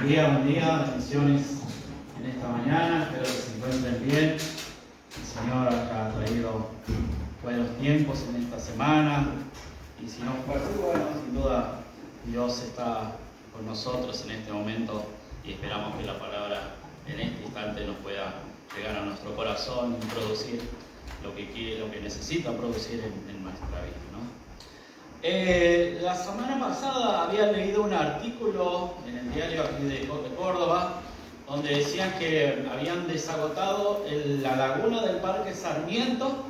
Buen día, bendiciones en esta mañana, espero que se encuentren bien. El Señor ha traído buenos tiempos en esta semana y si no fue así, bueno, sin duda Dios está con nosotros en este momento y esperamos que la palabra en este instante nos pueda llegar a nuestro corazón y producir lo que quiere, lo que necesita producir en nuestra vida, ¿no? La semana pasada había leído un artículo en el diario aquí de Córdoba donde decían que habían desagotado la laguna del Parque Sarmiento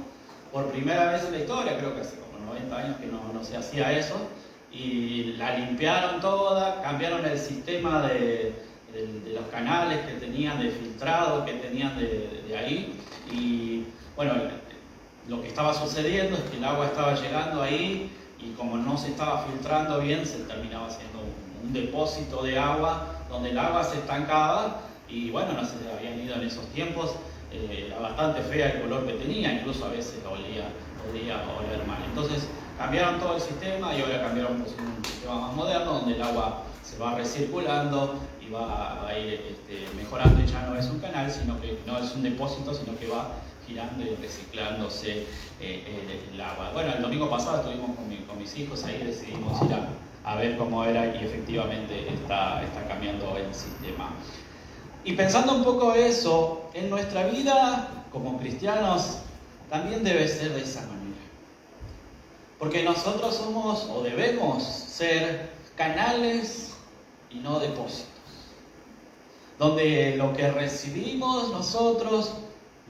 por primera vez en la historia, creo que hace como 90 años que no se hacía eso, y la limpiaron toda, cambiaron el sistema de los canales que tenían, de filtrado que tenían de ahí, y bueno, lo que estaba sucediendo es que el agua estaba llegando ahí y como no se estaba filtrando bien, se terminaba haciendo un depósito de agua donde el agua se estancaba y bueno, no se habían ido en esos tiempos, era bastante fea el color que tenía, incluso a veces podía oler mal. Entonces cambiaron todo el sistema y ahora cambiaron pues, un sistema más moderno donde el agua se va recirculando y va a ir mejorando, y ya no es un canal, sino que no es un depósito, sino que va girando y reciclándose el agua. Bueno, el domingo pasado estuvimos con mis hijos ahí, decidimos ir a ver cómo era y efectivamente está cambiando el sistema. Y pensando un poco eso, en nuestra vida como cristianos también debe ser de esa manera. Porque nosotros somos o debemos ser canales y no depósitos. Donde lo que recibimos nosotros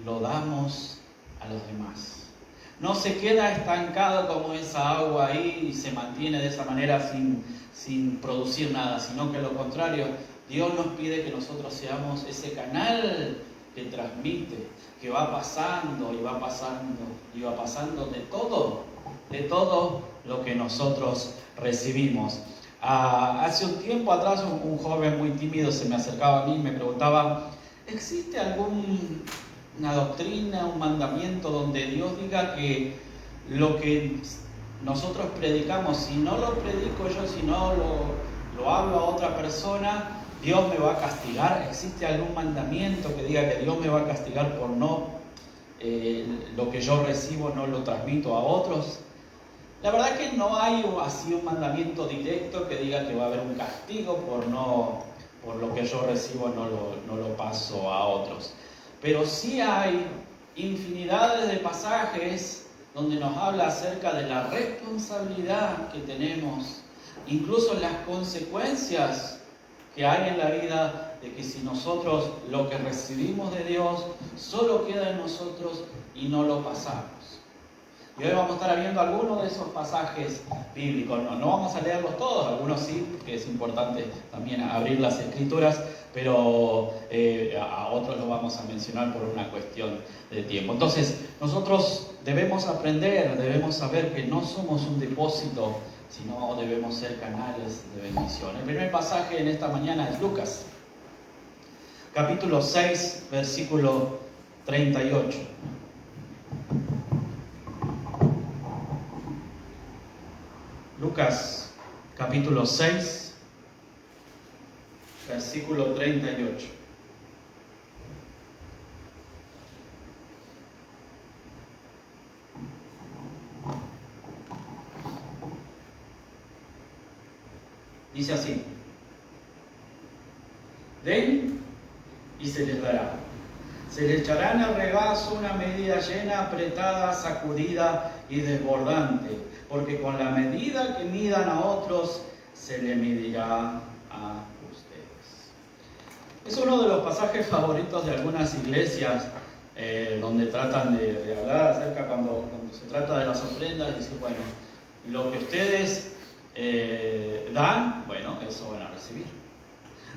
lo damos a los demás. No se queda estancado como esa agua ahí y se mantiene de esa manera sin producir nada, sino que lo contrario, Dios nos pide que nosotros seamos ese canal que transmite, que va pasando y va pasando y va pasando de todo lo que nosotros recibimos. Hace un tiempo atrás un joven muy tímido se me acercaba a mí y me preguntaba, ¿existe una doctrina, un mandamiento donde Dios diga que lo que nosotros predicamos, si no lo predico yo, si no lo hablo a otra persona, Dios me va a castigar? ¿Existe algún mandamiento que diga que Dios me va a castigar por lo que yo recibo no lo transmito a otros? La verdad que no hay así un mandamiento directo que diga que va a haber un castigo por lo que yo recibo no lo paso a otros. Pero sí hay infinidades de pasajes donde nos habla acerca de la responsabilidad que tenemos, incluso las consecuencias que hay en la vida de que si nosotros lo que recibimos de Dios solo queda en nosotros y no lo pasamos. Y hoy vamos a estar viendo algunos de esos pasajes bíblicos. No vamos a leerlos todos, algunos sí, porque es importante también abrir las escrituras, pero a otros los vamos a mencionar por una cuestión de tiempo. Entonces, nosotros debemos aprender, debemos saber que no somos un depósito, sino debemos ser canales de bendición. El primer pasaje en esta mañana es Lucas, capítulo 6, versículo 38. Lucas, capítulo 6, versículo 38. Dice así: den y se les dará. Se les echará en el regazo una medida llena, apretada, sacudida y desbordante, porque con la medida que midan a otros, se le medirá a ustedes. Es uno de los pasajes favoritos de algunas iglesias, donde tratan de hablar acerca cuando se trata de las ofrendas, y decir, bueno, lo que ustedes dan, bueno, eso van a recibir.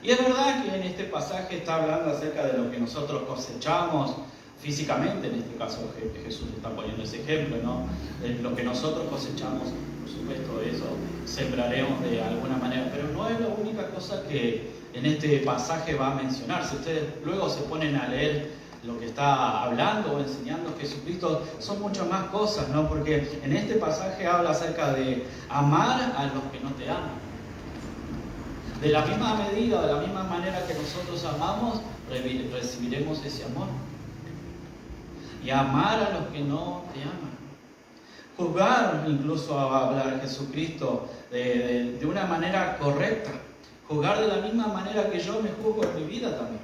Y es verdad que en este pasaje está hablando acerca de lo que nosotros cosechamos físicamente, en este caso Jesús está poniendo ese ejemplo, ¿no? De lo que nosotros cosechamos, por supuesto, eso sembraremos de alguna manera, pero no es la única cosa que en este pasaje va a mencionar. Si ustedes luego se ponen a leer lo que está hablando o enseñando Jesucristo, son muchas más cosas, ¿no? Porque en este pasaje habla acerca de amar a los que no te aman, De la misma medida, de la misma manera que nosotros amamos, recibiremos ese amor. Y amar a los que no te aman. Juzgar, incluso a hablar de Jesucristo de una manera correcta. Juzgar de la misma manera que yo me juzgo en mi vida también.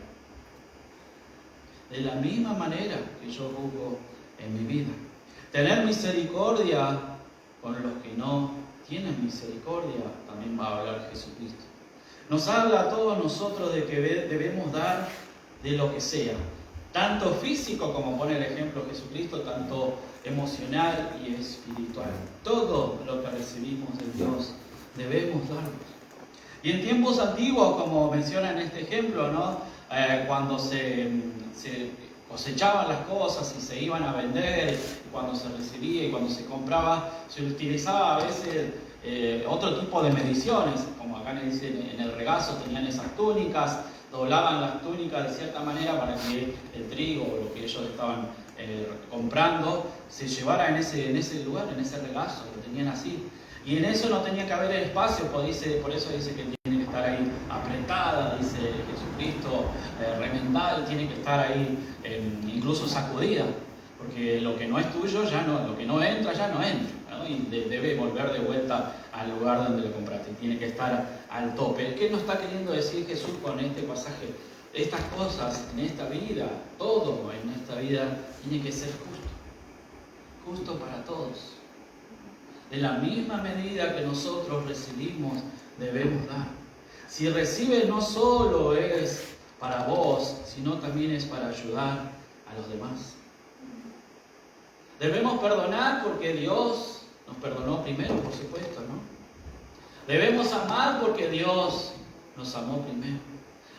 De la misma manera que yo juzgo en mi vida. Tener misericordia con los que no tienen misericordia, también va a hablar Jesucristo. Nos habla a todos nosotros de que debemos dar de lo que sea. Tanto físico, como pone el ejemplo Jesucristo, tanto emocional y espiritual. Todo lo que recibimos de Dios debemos darlo. Y en tiempos antiguos, como menciona en este ejemplo, ¿no? Cuando se cosechaban las cosas y se iban a vender, cuando se recibía y cuando se compraba, se utilizaba a veces otro tipo de mediciones, como acá le dicen en el regazo, tenían esas túnicas, doblaban las túnicas de cierta manera para que el trigo o lo que ellos estaban comprando se llevara en ese lugar, en ese regazo, lo tenían así. Y en eso no tenía que haber espacio, por eso dice que tiene que estar ahí apretada, dice Jesucristo, remendada, tiene que estar ahí incluso sacudida, porque lo que no es tuyo ya no, lo que no entra ya no entra, ¿no? Y debe volver de vuelta al lugar donde lo compraste, y tiene que estar al tope. ¿Qué nos está queriendo decir Jesús con este pasaje? Estas cosas en esta vida, todo en esta vida tiene que ser justo para todos. De la misma medida que nosotros recibimos, debemos dar. Si recibes, no solo es para vos, sino también es para ayudar a los demás. Debemos perdonar porque Dios nos perdonó primero, por supuesto, ¿no? Debemos amar porque Dios nos amó primero.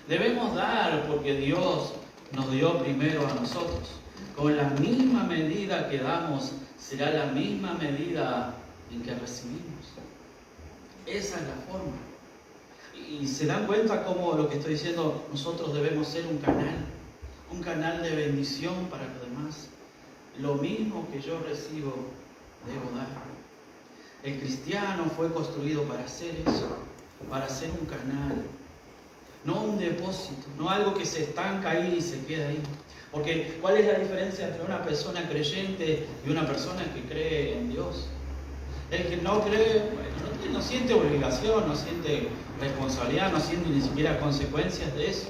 Debemos dar porque Dios nos dio primero a nosotros. Con la misma medida que damos, será la misma medida en que recibimos. Esa es la forma. Y se dan cuenta cómo lo que estoy diciendo, nosotros debemos ser un canal de bendición para los demás. Lo mismo que yo recibo, debo dar. El cristiano fue construido para hacer eso, para ser un canal, no un depósito, no algo que se estanca ahí y se queda ahí. Porque ¿cuál es la diferencia entre una persona creyente y una persona que cree en Dios? El que no cree, bueno, no siente obligación, no siente responsabilidad, no siente ni siquiera consecuencias de eso.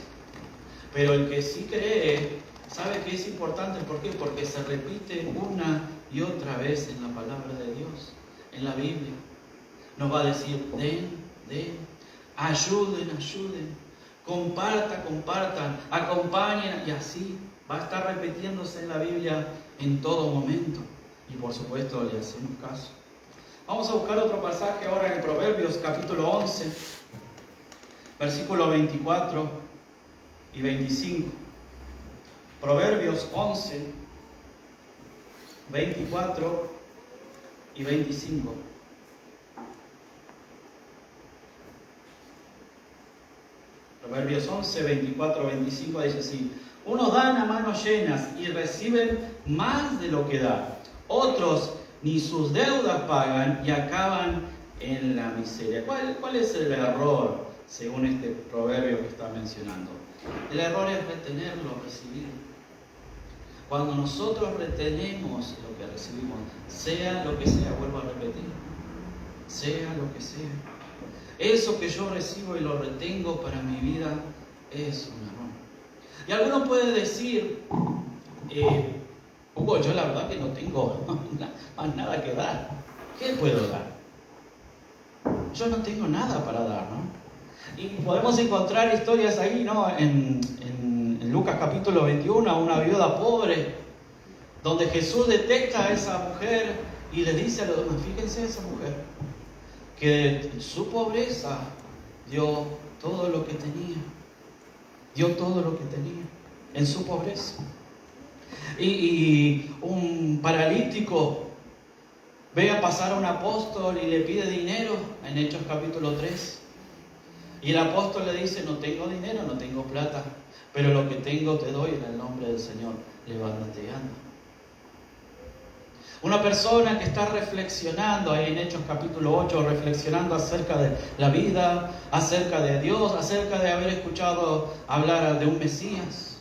Pero el que sí cree, sabe que es importante. ¿Por qué? Porque se repite una y otra vez en la palabra de Dios, en la Biblia. Nos va a decir, den, ayuden, compartan, acompañen, y así va a estar repitiéndose en la Biblia en todo momento. Y por supuesto le hacemos caso. Vamos a buscar otro pasaje ahora en Proverbios capítulo 11, versículos 24 y 25. Proverbios 11, 24 y 25. Proverbios 11, 24, 25 dice así: unos dan a manos llenas y reciben más de lo que dan. Otros ni sus deudas pagan y acaban en la miseria. ¿Cuál es el error según este proverbio que está mencionando? El error es retenerlo, recibirlo. Cuando nosotros retenemos lo que recibimos, sea lo que sea, vuelvo a repetir, sea lo que sea, eso que yo recibo y lo retengo para mi vida es un error. Y alguno puede decir, Hugo, yo la verdad que no tengo más nada que dar. ¿Qué puedo dar? Yo no tengo nada para dar, ¿no? Y podemos encontrar historias ahí, ¿no? En Lucas capítulo 21, una viuda pobre, donde Jesús detecta a esa mujer y le dice a los demás, fíjense esa mujer, que en su pobreza dio todo lo que tenía. Dio todo lo que tenía en su pobreza. Y un paralítico ve a pasar a un apóstol y le pide dinero en Hechos capítulo 3. Y el apóstol le dice, no tengo dinero, no tengo plata, pero lo que tengo te doy en el nombre del Señor. Levántate y anda. Una persona que está reflexionando ahí en Hechos capítulo 8, reflexionando acerca de la vida, acerca de Dios, acerca de haber escuchado hablar de un Mesías.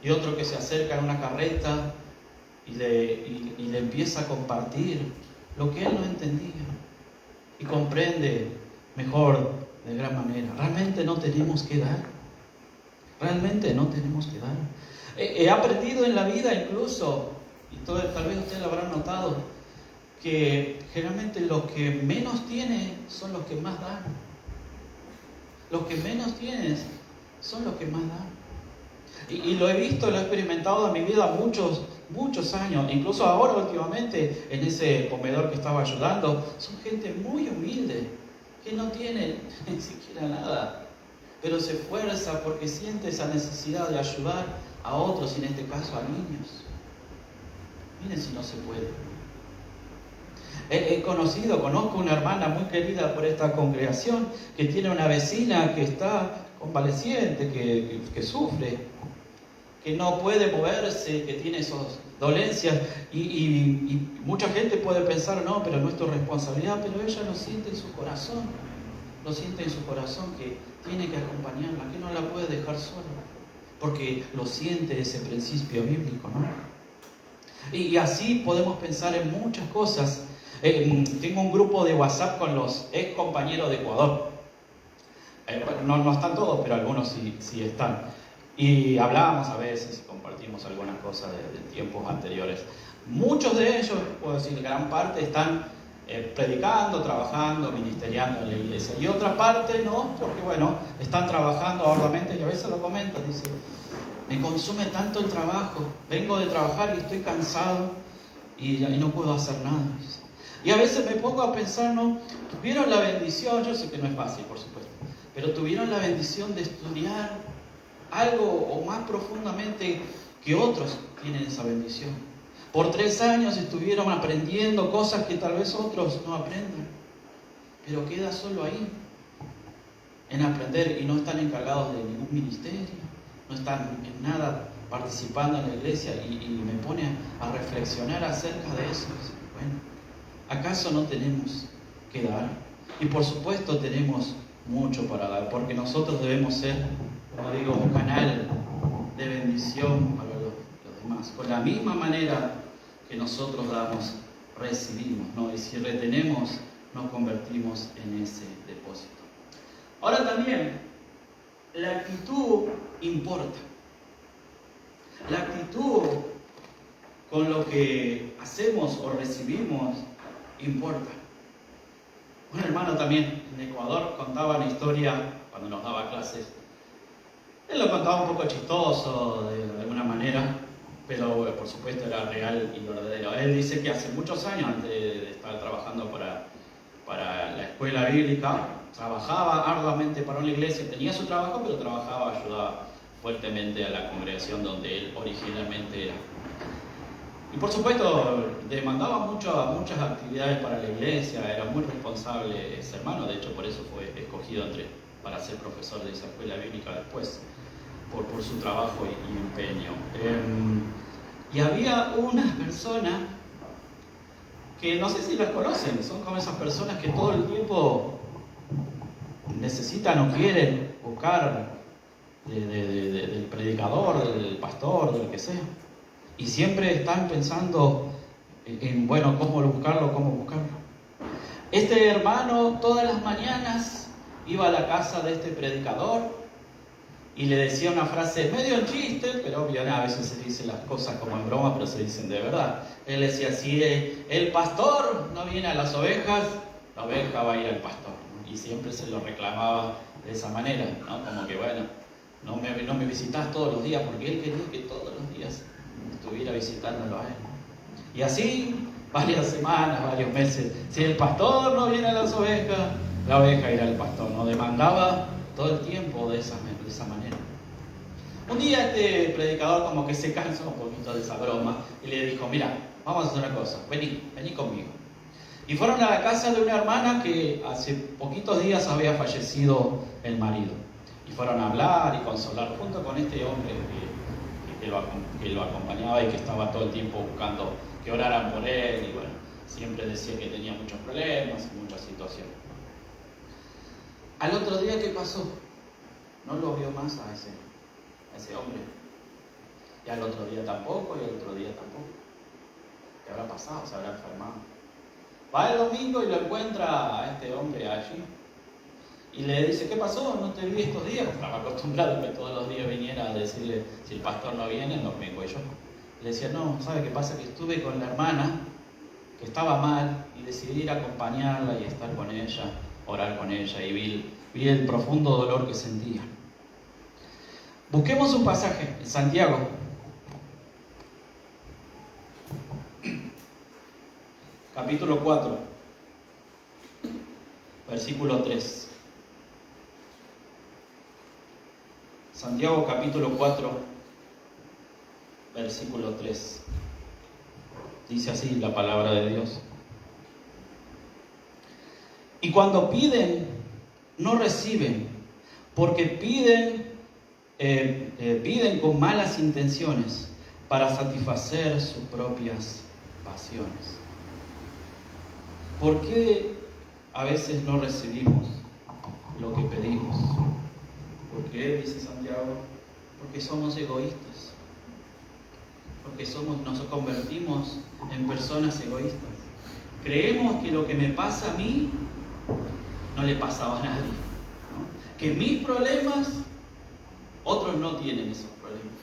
Y otro que se acerca en una carreta y le empieza a compartir lo que él no entendía. Y comprende mejor de gran manera. Realmente no tenemos que dar. Realmente no tenemos que dar. He aprendido en la vida incluso, y tal vez ustedes lo habrán notado, que generalmente los que menos tienen son los que más dan. Los que menos tienen son los que más dan. Y lo he visto, lo he experimentado en mi vida muchos años. Incluso ahora últimamente en ese comedor que estaba ayudando, son gente muy humilde, que no tiene ni siquiera nada, pero se esfuerza porque siente esa necesidad de ayudar a otros, y en este caso a niños. Miren si no se puede. Conozco una hermana muy querida por esta congregación que tiene una vecina que está convaleciente, que sufre, que no puede moverse, que tiene esas dolencias, y mucha gente puede pensar, no, pero no es tu responsabilidad, pero ella lo siente en su corazón, que tiene que acompañarla, que no la puede dejar sola, porque lo siente ese principio bíblico, ¿no? Y así podemos pensar en muchas cosas. Tengo un grupo de WhatsApp con los ex compañeros de Ecuador. No están todos, pero algunos sí están. Y hablábamos a veces y compartimos algunas cosas de tiempos anteriores. Muchos de ellos, puedo decir, gran parte están predicando, trabajando, ministeriando en la iglesia. Y otra parte no, porque están trabajando arduamente, y a veces lo comentan, dice, me consume tanto el trabajo, vengo de trabajar y estoy cansado y no puedo hacer nada. Y a veces me pongo a pensar, ¿no? Tuvieron la bendición, yo sé que no es fácil, por supuesto, pero tuvieron la bendición de estudiar algo o más profundamente que otros tienen esa bendición. Por 3 años estuvieron aprendiendo cosas que tal vez otros no aprendan, pero queda solo ahí, en aprender, y no están encargados de ningún ministerio, no están en nada participando en la iglesia, y me pone a reflexionar acerca de eso. Bueno, ¿acaso no tenemos que dar? Y por supuesto tenemos mucho para dar, porque nosotros debemos ser, como digo, un canal de bendición para los demás. Con la misma manera que nosotros damos, recibimos, ¿no? Y si retenemos, nos convertimos en ese depósito. Ahora también, la actitud importa. La actitud con lo que hacemos o recibimos importa. Un hermano también en Ecuador contaba una historia cuando nos daba clases. Él lo contaba un poco chistoso de alguna manera, pero por supuesto era real y verdadero. Él dice que hace muchos años, antes de estar trabajando para la escuela bíblica, trabajaba arduamente para una iglesia, tenía su trabajo, pero trabajaba, ayudaba fuertemente a la congregación donde él originalmente era. Y por supuesto demandaba muchas actividades para la iglesia, era muy responsable ese hermano, de hecho por eso fue escogido para ser profesor de esa escuela bíblica después, por su trabajo y empeño. Y había una persona que no sé si las conocen, son como esas personas que todo el tiempo necesitan o quieren buscar del predicador, del pastor, del que sea. Y siempre están pensando en cómo buscarlo. Este hermano todas las mañanas iba a la casa de este predicador y le decía una frase medio en chiste, pero obvio, a veces se dicen las cosas como en broma, pero se dicen de verdad. Él decía así, el pastor no viene a las ovejas, la oveja va a ir al pastor, ¿no? Y siempre se lo reclamaba de esa manera, ¿no? Como que no me visitas todos los días, porque él quería que todos los días estuviera visitándolo a él. Y así, varias semanas, varios meses, si el pastor no viene a las ovejas, la oveja irá al pastor, ¿no? Demandaba todo el tiempo de esa manera. Un día este predicador como que se cansó un poquito de esa broma y le dijo, mira, vamos a hacer una cosa, vení conmigo. Y fueron a la casa de una hermana que hace poquitos días había fallecido el marido. Y fueron a hablar y consolar junto con este hombre que que lo acompañaba y que estaba todo el tiempo buscando que oraran por él, y bueno, siempre decía que tenía muchos problemas y muchas situaciones. Al otro día, ¿qué pasó? No lo vio más a ese hombre. Y al otro día tampoco, y al otro día tampoco. ¿Qué habrá pasado? ¿Se habrá enfermado? Va el domingo y lo encuentra a este hombre allí. Y le dice, ¿qué pasó? No te vi estos días. Estaba acostumbrado a que todos los días viniera a decirle, si el pastor no viene, no vengo yo. Le decía, no, ¿sabe qué pasa? Que estuve con la hermana, que estaba mal, y decidí ir a acompañarla y estar con ella, orar con ella, y vi el profundo dolor que sentía. Busquemos un pasaje en Santiago. Capítulo 4, versículo 3. Santiago capítulo 4, versículo 3. Dice así la palabra de Dios. Y cuando piden, no reciben, porque piden con malas intenciones para satisfacer sus propias pasiones. ¿Por qué a veces no recibimos lo que pedimos? ¿Por qué? Dice Santiago. Porque somos egoístas. Porque nos convertimos en personas egoístas. Creemos que lo que me pasa a mí no le pasaba a nadie, ¿no? Que mis problemas, otros no tienen esos problemas.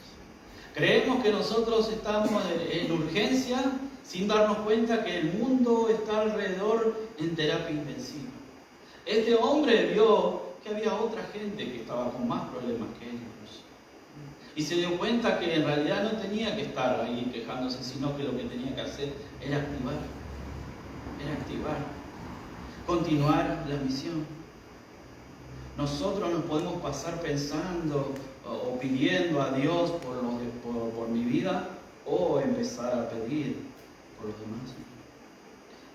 Creemos que nosotros estamos en urgencia sin darnos cuenta que el mundo está alrededor en terapia intensiva. Este hombre vio que había otra gente que estaba con más problemas que él incluso. Y se dio cuenta que en realidad no tenía que estar ahí quejándose, sino que lo que tenía que hacer era activar, continuar la misión. Nosotros nos podemos pasar pensando o pidiendo a Dios por mi vida, o empezar a pedir por los demás.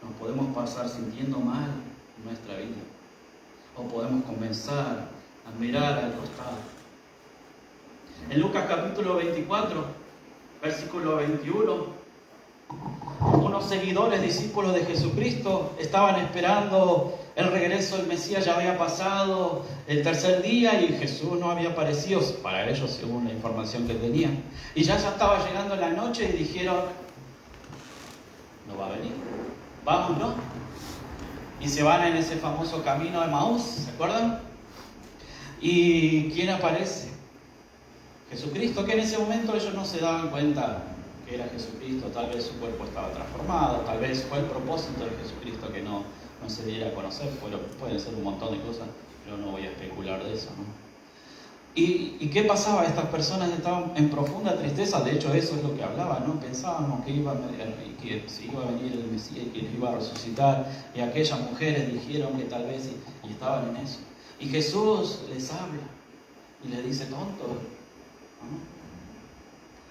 Nos podemos pasar sintiendo mal en nuestra vida, o podemos comenzar a mirar al costado. En Lucas capítulo 24, versículo 21, unos seguidores, discípulos de Jesucristo, estaban esperando el regreso del Mesías. Ya había pasado el tercer día y Jesús no había aparecido, para ellos según la información que tenían. Y ya estaba llegando la noche y dijeron, no va a venir, vámonos. Y se van en ese famoso camino de Emaús, ¿se acuerdan? ¿Y quién aparece? Jesucristo, que en ese momento ellos no se daban cuenta que era Jesucristo. Tal vez su cuerpo estaba transformado, tal vez fue el propósito de Jesucristo que no se diera a conocer. Pueden ser un montón de cosas, pero no voy a especular de eso, ¿no? ¿Y qué pasaba? Estas personas estaban en profunda tristeza. De hecho, eso es lo que hablaban, ¿no? Pensábamos que se iba a venir el Mesías y que iba a resucitar, y aquellas mujeres dijeron que tal vez, y estaban en eso. Y Jesús les habla y les dice, tontos,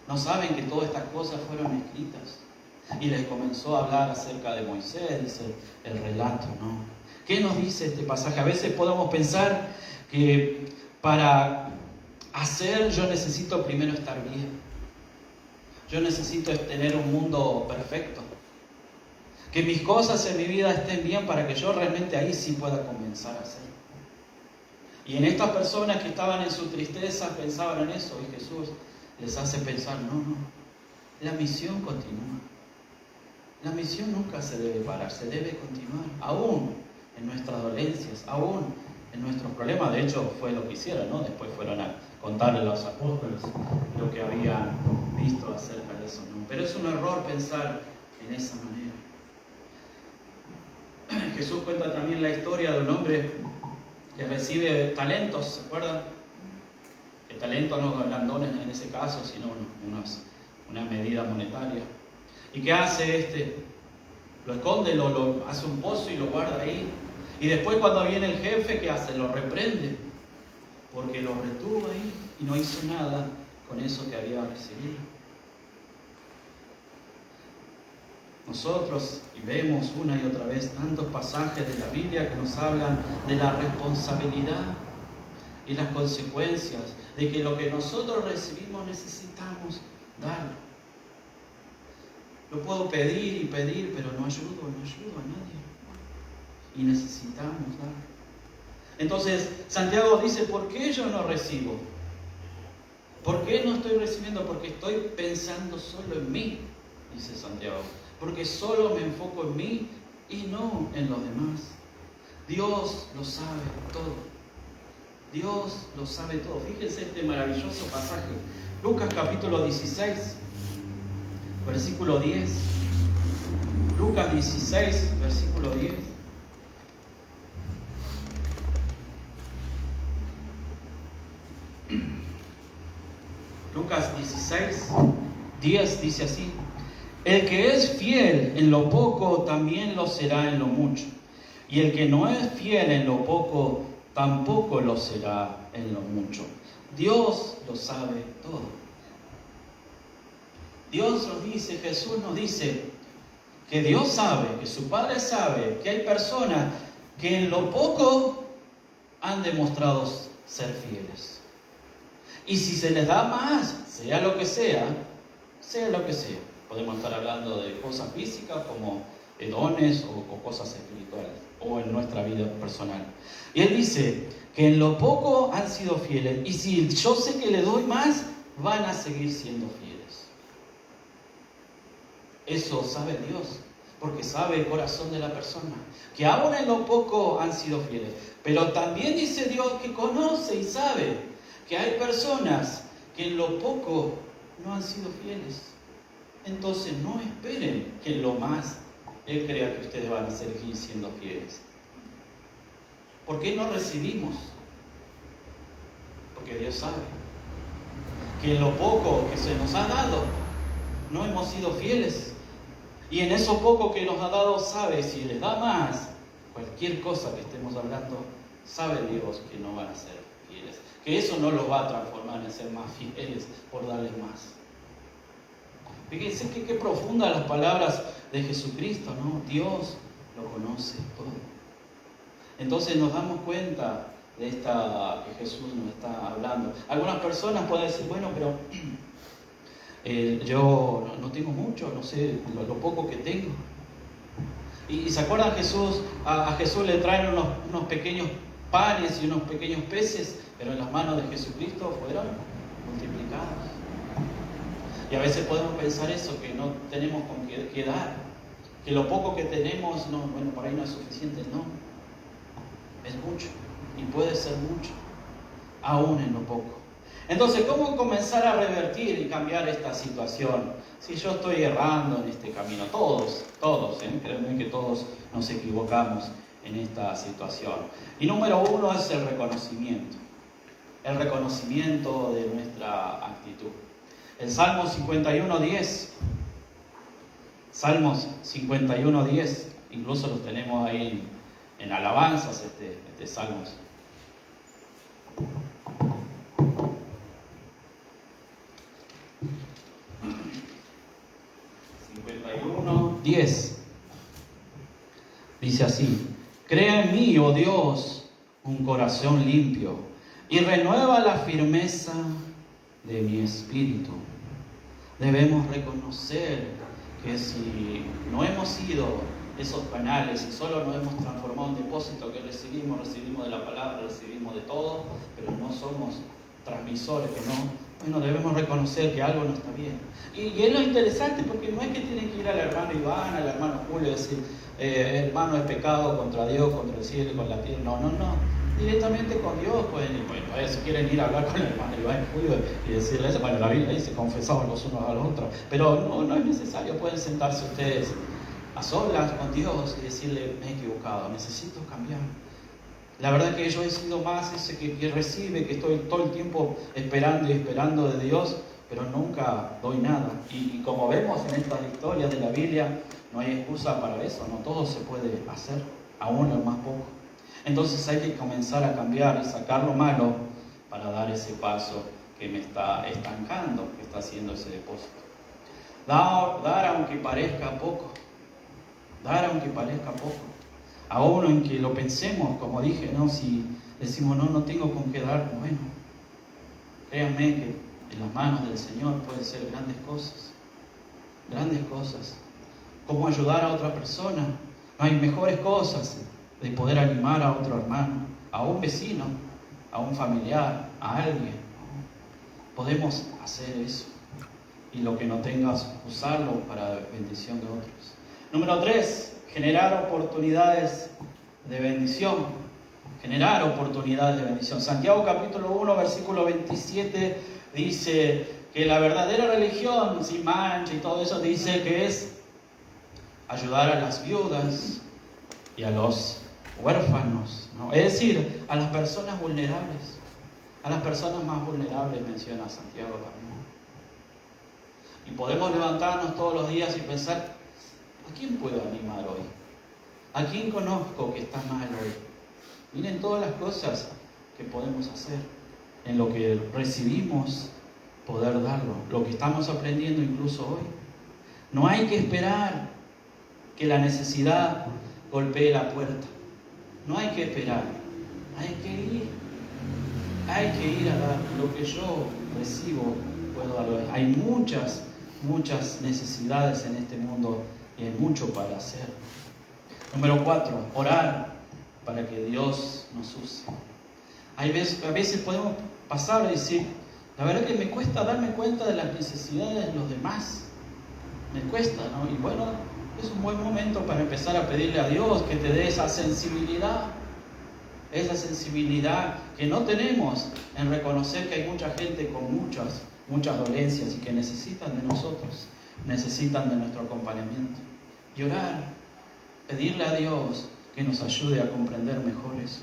¿no saben que todas estas cosas fueron escritas? Y les comenzó a hablar acerca de Moisés, dice el relato, ¿no? ¿Qué nos dice este pasaje? A veces podemos pensar que para hacer yo necesito primero estar bien. Yo necesito tener un mundo perfecto. Que mis cosas en mi vida estén bien para que yo realmente ahí sí pueda comenzar a hacer. Y en estas personas que estaban en su tristeza pensaban en eso, y Jesús les hace pensar, no, la misión continúa. La misión nunca se debe parar, se debe continuar, aún en nuestras dolencias, aún en nuestros problemas. De hecho, fue lo que hicieron, ¿no? Después fueron a contarle a los apóstoles lo que habían visto acerca de eso, ¿no? Pero es un error pensar en esa manera. Jesús cuenta también la historia de un hombre que recibe talentos, ¿se acuerdan? El talento no grandones en ese caso, sino una medida monetaria. ¿Y qué hace Lo esconde, lo hace un pozo y lo guarda ahí. Y después cuando viene el jefe, ¿qué hace? Lo reprende, porque lo retuvo ahí y no hizo nada con eso que había recibido. Nosotros, y vemos una y otra vez tantos pasajes de la Biblia que nos hablan de la responsabilidad y las consecuencias de que lo que nosotros recibimos necesitamos darlo. Lo puedo pedir y pedir, pero no ayudo a nadie. Y necesitamos dar. Entonces, Santiago dice, ¿por qué yo no recibo? ¿Por qué no estoy recibiendo? Porque estoy pensando solo en mí, dice Santiago. Porque solo me enfoco en mí y no en los demás. Dios lo sabe todo. Dios lo sabe todo. Fíjense este maravilloso pasaje. Lucas capítulo 16, versículo 10. Lucas 16, versículo 10. Lucas 16, 10 dice así: el que es fiel en lo poco también lo será en lo mucho, y el que no es fiel en lo poco tampoco lo será en lo mucho. Dios lo sabe todo. Dios nos dice, Jesús nos dice que Dios sabe, que su Padre sabe que hay personas que en lo poco han demostrado ser fieles. Y si se les da más, sea lo que sea, podemos estar hablando de cosas físicas como de dones o cosas espirituales, o en nuestra vida personal. Y Él dice que en lo poco han sido fieles, y si yo sé que le doy más, van a seguir siendo fieles. Eso sabe Dios, porque sabe el corazón de la persona, que aún en lo poco han sido fieles. Pero también dice Dios que conoce y sabe que hay personas que en lo poco no han sido fieles. Entonces no esperen que en lo más Él crea que ustedes van a seguir siendo fieles. ¿Por qué no recibimos? Porque Dios sabe que en lo poco que se nos ha dado no hemos sido fieles. Y en eso poco que nos ha dado sabe, si les da más, cualquier cosa que estemos hablando, sabe Dios que no van a ser fieles. Que eso no los va a transformar en ser más fieles por darles más. Fíjense qué profundas las palabras de Jesucristo, ¿no? Dios lo conoce todo. Entonces nos damos cuenta de esta que Jesús nos está hablando. Algunas personas pueden decir, bueno, pero yo no tengo mucho, no sé, lo poco que tengo. Y se acuerdan Jesús, a Jesús le traen unos pequeños panes y unos pequeños peces, pero en las manos de Jesucristo fueron multiplicados. Y a veces podemos pensar eso, que no tenemos con qué dar, que lo poco que tenemos, por ahí no es suficiente. No, es mucho, y puede ser mucho, aún en lo poco. Entonces, ¿cómo comenzar a revertir y cambiar esta situación? Si yo estoy errando en este camino, todos, créanme que todos nos equivocamos en esta situación. Y número uno es el reconocimiento de nuestra actitud. El Salmo 51:10, Salmos 51:10, incluso los tenemos ahí en alabanzas, este Salmos. 51:10 dice así: crea en mí, oh Dios, un corazón limpio y renueva la firmeza de mi espíritu. Debemos reconocer que si no hemos sido esos canales y solo nos hemos transformado en depósito que recibimos de la palabra, recibimos de todo, pero no somos transmisores, debemos reconocer que algo no está bien. Y es lo interesante, porque no es que tienen que ir al hermano Iván, al hermano Julio y decir, hermano, he pecado contra Dios, contra el cielo y con la tierra. No. Directamente con Dios pueden ir. Bueno, si quieren ir a hablar con el hermano Iván y Julio y decirle eso, la Biblia dice, confesaban los unos a los otros. Pero no es necesario, pueden sentarse ustedes a solas con Dios y decirle, me he equivocado, necesito cambiar. La verdad que yo he sido más ese que recibe, que estoy todo el tiempo esperando de Dios, pero nunca doy nada. Y como vemos en estas historias de la Biblia, no hay excusa para eso, no todo se puede hacer, aún el más poco. Entonces hay que comenzar a cambiar y sacar lo malo para dar ese paso que me está estancando, que está haciendo ese depósito. Dar aunque parezca poco. Dar aunque parezca poco. Aún en que lo pensemos, como dije, si decimos, no tengo con qué dar. Bueno, créanme que en las manos del Señor pueden ser grandes cosas. Grandes cosas. Cómo ayudar a otra persona. No hay mejores cosas de poder animar a otro hermano, a un vecino, a un familiar, a alguien. Podemos hacer eso. Y lo que no tengas, usarlo para bendición de otros. Número 3, generar oportunidades de bendición. Generar oportunidades de bendición. Santiago capítulo 1, versículo 27 dice que la verdadera religión, sin mancha y todo eso, dice que es ayudar a las viudas y a los huérfanos, ¿no? Es decir, a las personas vulnerables, a las personas más vulnerables, menciona Santiago también. Y podemos levantarnos todos los días y pensar, ¿a quién puedo animar hoy? ¿A quién conozco que está mal hoy? Miren todas las cosas que podemos hacer, en lo que recibimos, poder darlo, lo que estamos aprendiendo incluso hoy. No hay que esperar que la necesidad golpee la puerta. No hay que esperar, hay que ir a dar lo que yo recibo, puedo darlo. Hay muchas necesidades en este mundo y hay mucho para hacer. Número 4, orar para que Dios nos use. A veces podemos pasar y decir, la verdad que me cuesta darme cuenta de las necesidades de los demás. Me cuesta, ¿no? Y bueno, es un buen momento para empezar a pedirle a Dios que te dé esa sensibilidad que no tenemos en reconocer que hay mucha gente con muchas dolencias y que necesitan de nosotros, necesitan de nuestro acompañamiento. Y orar, pedirle a Dios que nos ayude a comprender mejor eso.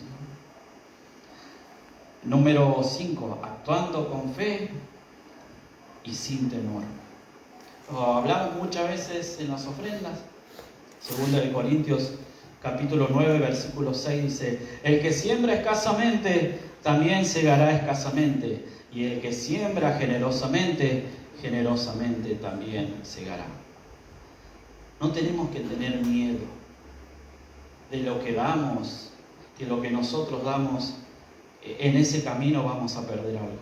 Número 5, actuando con fe y sin temor. Hablamos muchas veces en las ofrendas. 2 Corintios capítulo 9, versículo 6 dice, el que siembra escasamente, también segará escasamente, y el que siembra generosamente, generosamente también segará. No tenemos que tener miedo de lo que damos, que lo que nosotros damos, en ese camino vamos a perder algo.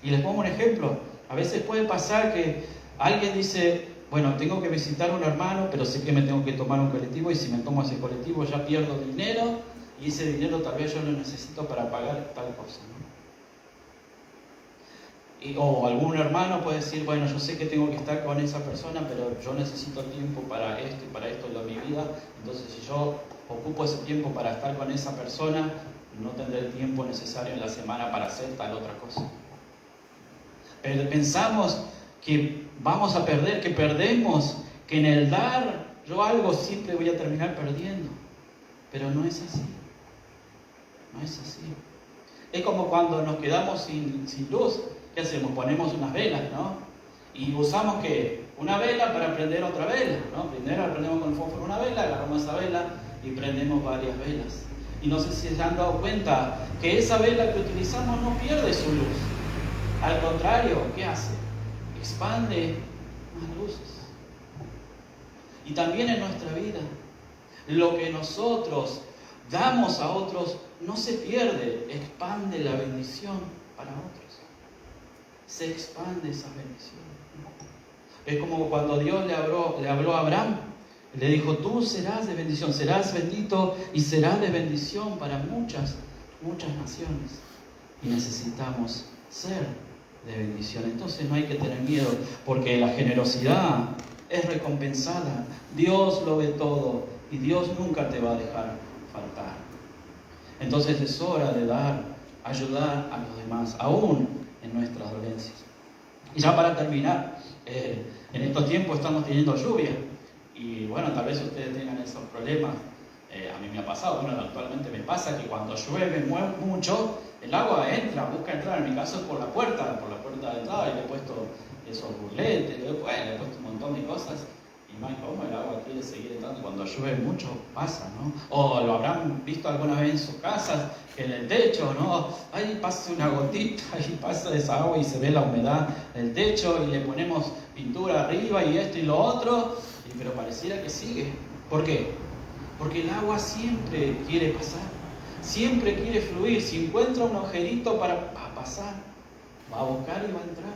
Y les pongo un ejemplo. A veces puede pasar que alguien dice, bueno, tengo que visitar a un hermano, pero sé que me tengo que tomar un colectivo, y si me tomo ese colectivo ya pierdo dinero, y ese dinero tal vez yo lo necesito para pagar tal cosa, ¿no? O algún hermano puede decir, bueno, yo sé que tengo que estar con esa persona, pero yo necesito tiempo para esto y para esto en mi vida, entonces si yo ocupo ese tiempo para estar con esa persona, no tendré el tiempo necesario en la semana para hacer tal otra cosa. Pero pensamos que vamos a perder, que perdemos, que en el dar yo algo siempre voy a terminar perdiendo. Pero no es así. No es así. Es como cuando nos quedamos sin luz. ¿Qué hacemos? Ponemos unas velas, ¿no? Y usamos ¿qué? Una vela para prender otra vela, ¿no? Primero prendemos con el fósforo una vela, agarramos esa vela y prendemos varias velas. Y no sé si se han dado cuenta que esa vela que utilizamos no pierde su luz. Al contrario, ¿qué hace? Expande más luces. Y también en nuestra vida, lo que nosotros damos a otros no se pierde, expande la bendición para otros. Se expande esa bendición. Es como cuando Dios le habló a Abraham, le dijo, tú serás de bendición, serás bendito y serás de bendición para muchas naciones. Y necesitamos ser de bendición. Entonces no hay que tener miedo, porque la generosidad es recompensada. Dios lo ve todo y Dios nunca te va a dejar faltar. Entonces es hora de ayudar a los demás, aún en nuestras dolencias. Y ya para terminar, en estos tiempos estamos teniendo lluvia. Y bueno, tal vez ustedes tengan esos problemas. A mí me ha pasado, bueno, actualmente me pasa que cuando llueve mucho, el agua busca entrar. En mi caso es por la puerta de entrada, y le he puesto esos burletes, le he puesto un montón de cosas. Y no hay cómo, el agua quiere seguir entrando. Cuando llueve mucho pasa, ¿no? O lo habrán visto alguna vez en sus casas, en el techo, ¿no? Ahí pasa una gotita, ahí pasa esa agua y se ve la humedad del techo, y le ponemos pintura arriba y esto y lo otro, pero pareciera que sigue. ¿Por qué? Porque el agua siempre quiere pasar. Siempre quiere fluir. Si encuentra un agujerito para pasar, va a buscar y va a entrar.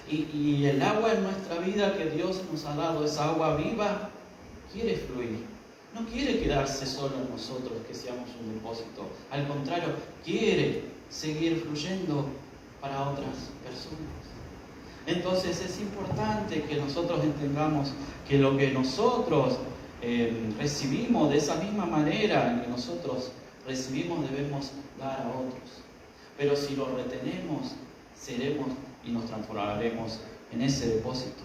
Y el agua en nuestra vida que Dios nos ha dado, esa agua viva, quiere fluir. No quiere quedarse solo en nosotros, que seamos un depósito. Al contrario, quiere seguir fluyendo para otras personas. Entonces es importante que nosotros entendamos que lo que nosotros recibimos de esa misma manera en que nosotros recibimos, debemos dar a otros. Pero si lo retenemos, seremos y nos transformaremos en ese depósito.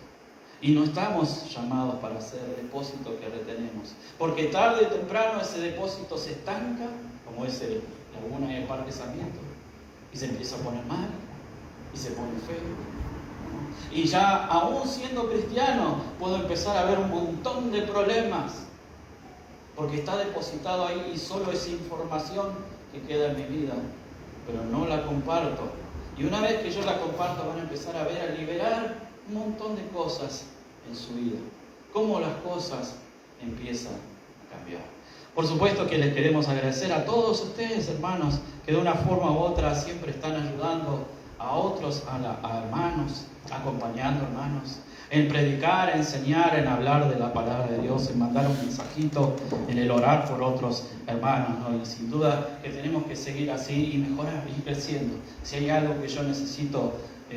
Y no estamos llamados para ser depósito que retenemos, porque tarde o temprano ese depósito se estanca, como es la laguna del Parque Sarmiento, y se empieza a poner mal, y se pone feo. Y ya, aún siendo cristiano, puedo empezar a ver un montón de problemas, porque está depositado ahí y solo es información que queda en mi vida, pero no la comparto. Y una vez que yo la comparto, van a empezar a ver, a liberar un montón de cosas en su vida. Cómo las cosas empiezan a cambiar. Por supuesto que les queremos agradecer a todos ustedes, hermanos, que de una forma u otra siempre están ayudando a otros, a hermanos, acompañando hermanos, en predicar, en enseñar, en hablar de la palabra de Dios, en mandar un mensajito, en el orar por otros hermanos, ¿no? Y sin duda que tenemos que seguir así y mejorar y creciendo. Si hay algo que yo necesito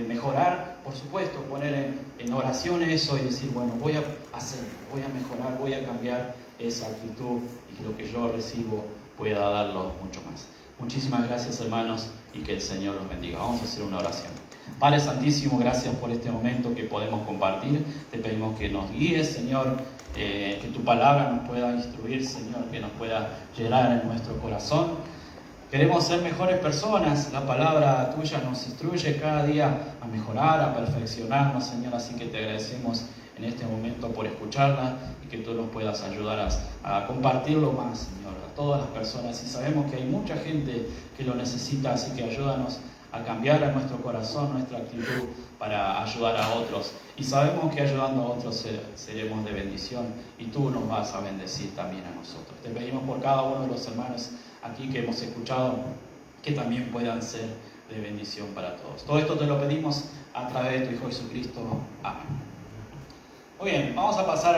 mejorar, por supuesto, poner en oración eso y decir, bueno, voy a hacer, voy a mejorar, voy a cambiar esa actitud y que lo que yo recibo pueda darlo mucho más. Muchísimas gracias, hermanos, y que el Señor los bendiga. Vamos a hacer una oración. Padre Santísimo, gracias por este momento que podemos compartir. Te pedimos que nos guíes, Señor, que tu palabra nos pueda instruir, Señor, que nos pueda llenar en nuestro corazón. Queremos ser mejores personas. La palabra tuya nos instruye cada día a mejorar, a perfeccionarnos, Señor. Así que te agradecemos en este momento por escucharla y que tú nos puedas ayudar a compartirlo más, Señor, a todas las personas. Y sabemos que hay mucha gente que lo necesita, así que ayúdanos a cambiar a nuestro corazón, nuestra actitud para ayudar a otros. Y sabemos que ayudando a otros seremos de bendición y tú nos vas a bendecir también a nosotros. Te pedimos por cada uno de los hermanos aquí que hemos escuchado, que también puedan ser de bendición para todos. Todo esto te lo pedimos a través de tu Hijo Jesucristo. Amén. Muy bien, vamos a pasar